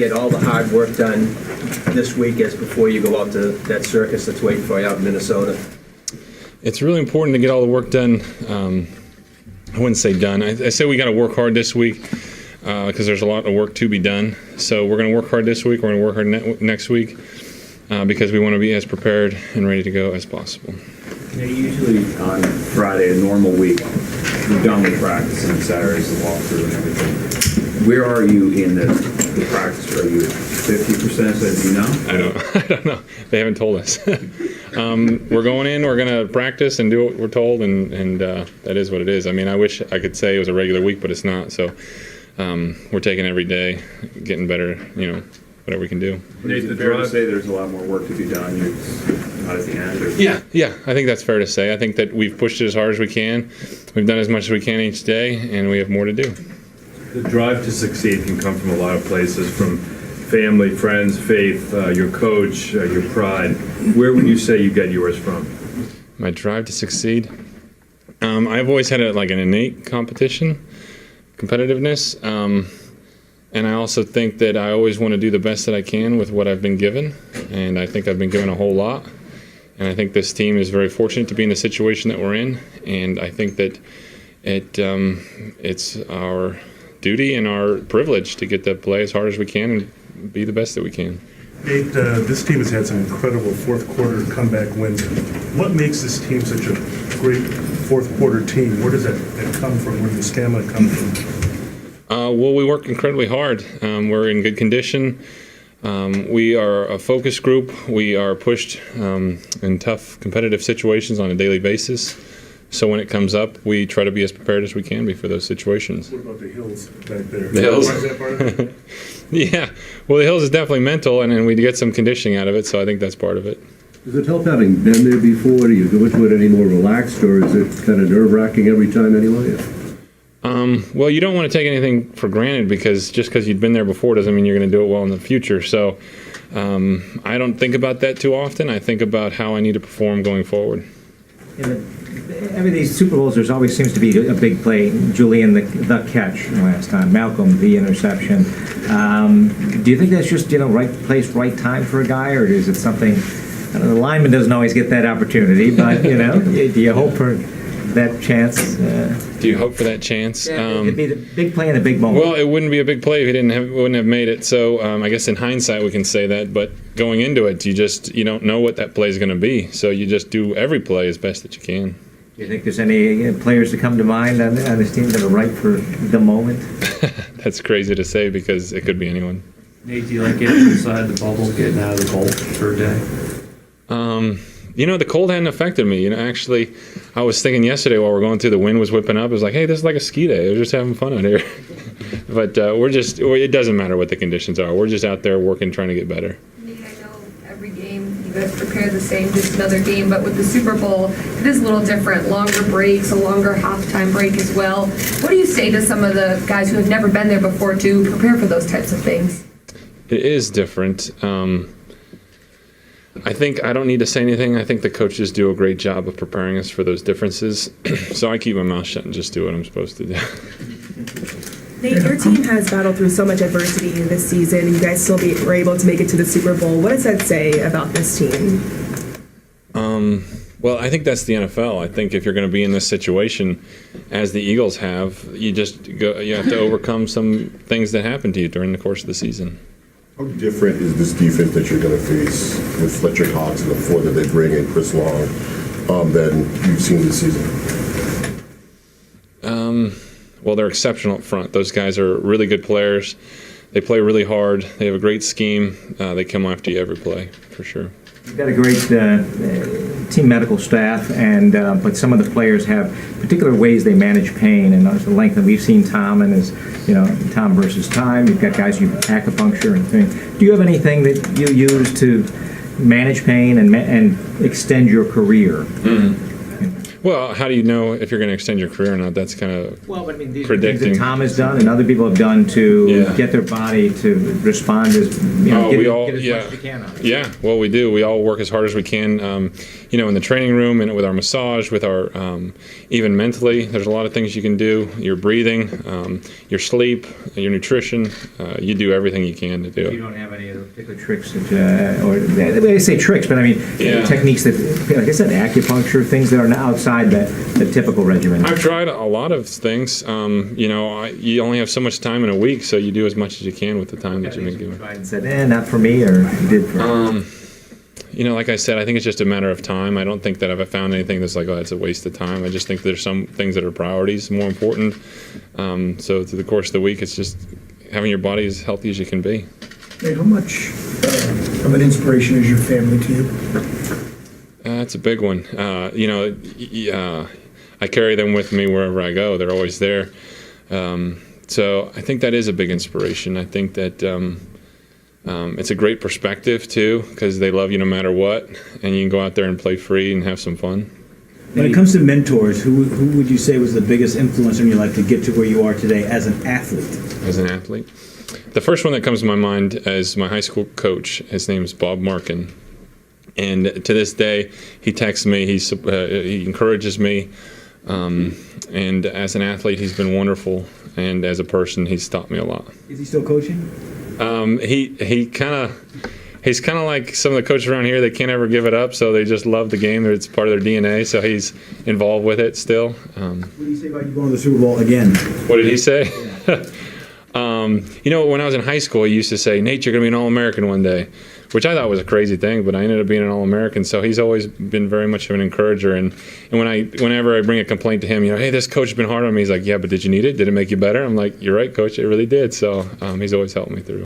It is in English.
get all the hard work done this week as before you go out to that circus that's waiting for you out in Minnesota? It's really important to get all the work done. I wouldn't say done. I say we got to work hard this week because there's a lot of work to be done. So we're going to work hard this week. We're going to work hard next week because we want to be as prepared and ready to go as possible. Yeah, usually on Friday, a normal week, you're done with practice, and Saturday's the walkthrough and everything. Where are you in the practice? Are you at 50%? So do you know? I don't know. They haven't told us. We're going in. We're going to practice and do what we're told, and that is what it is. I mean, I wish I could say it was a regular week, but it's not. So we're taking every day, getting better. Whatever we can do. Is it fair to say there's a lot more work to be done? You're not at the end? Or? Yeah, I think that's fair to say. I think that we've pushed it as hard as we can. We've done as much as we can each day, and we have more to do. The drive to succeed can come from a lot of places, from family, friends, faith, your coach, your pride. Where would you say you get yours from? My drive to succeed? I've always had an innate competitiveness. And I also think that I always want to do the best that I can with what I've been given. And I think I've been given a whole lot. And I think this team is very fortunate to be in the situation that we're in. And I think that it's our duty and our privilege to get to play as hard as we can and be the best that we can. Nate, this team has had some incredible fourth quarter comeback wins. What makes this team such a great fourth quarter team? Where does that come from? Where does the stamina come from? Well, we work incredibly hard. We're in good condition. We are a focus group. We are pushed in tough competitive situations on a daily basis. So when it comes up, we try to be as prepared as we can be for those situations. What about the hills back there? The hills? Is that part of it? Yeah. Well, the hills is definitely mental, and we get some conditioning out of it, so I think that's part of it. Does it help having been there before? Do you go into it any more relaxed, or is it kind of nerve-wracking every time anyway? Well, you don't want to take anything for granted because just because you've been there before doesn't mean you're going to do it well in the future. So I don't think about that too often. I think about how I need to perform going forward. Every these Super Bowls, there's always seems to be a big play. Julian, the catch last time. Malcolm, the interception. Do you think that's just right place, right time for a guy, or is it something? I don't know, the lineman doesn't always get that opportunity, but do you hope for that chance? Do you hope for that chance? It could be the big play in a big moment. Well, it wouldn't be a big play if he wouldn't have made it. So I guess in hindsight we can say that, but going into it, you don't know what that play is going to be. So you just do every play as best that you can. Do you think there's any players that come to mind on this team that are right for the moment? That's crazy to say because it could be anyone. Nate, do you like getting inside the bubble, getting out of the cold for a day? The cold hadn't affected me. Actually, I was thinking yesterday while we're going through, the wind was whipping up. I was like, hey, this is like a ski day. We're just having fun out here. But it doesn't matter what the conditions are. We're just out there working, trying to get better. I know every game you guys prepare the same, just another game, but with the Super Bowl, it is a little different. Longer breaks, a longer halftime break as well. What do you say to some of the guys who have never been there before to prepare for those types of things? It is different. I think I don't need to say anything. I think the coaches do a great job of preparing us for those differences. So I keep my mouth shut and just do what I'm supposed to do. Nate, your team has battled through so much adversity this season. You guys still were able to make it to the Super Bowl. What does that say about this team? Well, I think that's the NFL. I think if you're going to be in this situation, as the Eagles have, you have to overcome some things that happen to you during the course of the season. How different is this defense that you're going to face with Fletcher Cox and the four that they bring in, Chris Long, than you've seen this season? Well, they're exceptional up front. Those guys are really good players. They play really hard. They have a great scheme. They come after you every play, for sure. You've got a great team medical staff, but some of the players have particular ways they manage pain and the length. And we've seen Tom and his, Tom versus time. You've got guys who use acupuncture and things. Do you have anything that you use to manage pain and extend your career? Mm-hmm. Well, how do you know if you're going to extend your career or not? That's kind of Well, but I mean, these are things that predicting. Tom has done and other people have done to Yeah. get their body to respond as, Oh, we all, get as yeah, much as they can out of it. yeah. Well, we do. We all work as hard as we can. In the training room and with our massage, with our even mentally. There's a lot of things you can do. Your breathing, your sleep, your nutrition. You do everything you can to do You it. don't have any of the particular tricks that, or they say tricks, but I mean, Yeah. techniques that, like I said, acupuncture, things that are outside the typical regimen. I've tried a lot of things. You only have so much time in a week, so you do as much as you can with the time that you've been given. Tried and said, not for me, or did for Like I said, I think it's just a matter of time. I don't think that I've found anything that's like, oh, it's a waste of time. I just think there's some things that are priorities, more important. So through the course of the week, it's just having your body as healthy as you can be. Nate, how much of an inspiration is your family to you? That's a big one. I carry them with me wherever I go. They're always there. So I think that is a big inspiration. I think that it's a great perspective, too, because they love you no matter what, and you can go out there and play free and have some fun. When it comes to mentors, who would you say was the biggest influence in your life to get to where you are today as an athlete? As an athlete? The first one that comes to my mind is my high school coach. His name is Bob Markin. And to this day, he texts me, he encourages me. And as an athlete, he's been wonderful. And as a person, he's taught me a lot. Is he still coaching? He's kind of like some of the coaches around here. They can't ever give it up, so they just love the game. It's part of their DNA, so he's involved with it still. What do you say about you going to the Super Bowl again? What did he say? When I was in high school, he used to say, Nate, you're going to be an All-American one day, which I thought was a crazy thing, but I ended up being an All-American, so he's always been very much of an encourager. And whenever I bring a complaint to him, hey, this coach has been hard on me, he's like, yeah, but did you need it? Did it make you better? I'm like, you're right, coach, it really did. So he's always helped me through.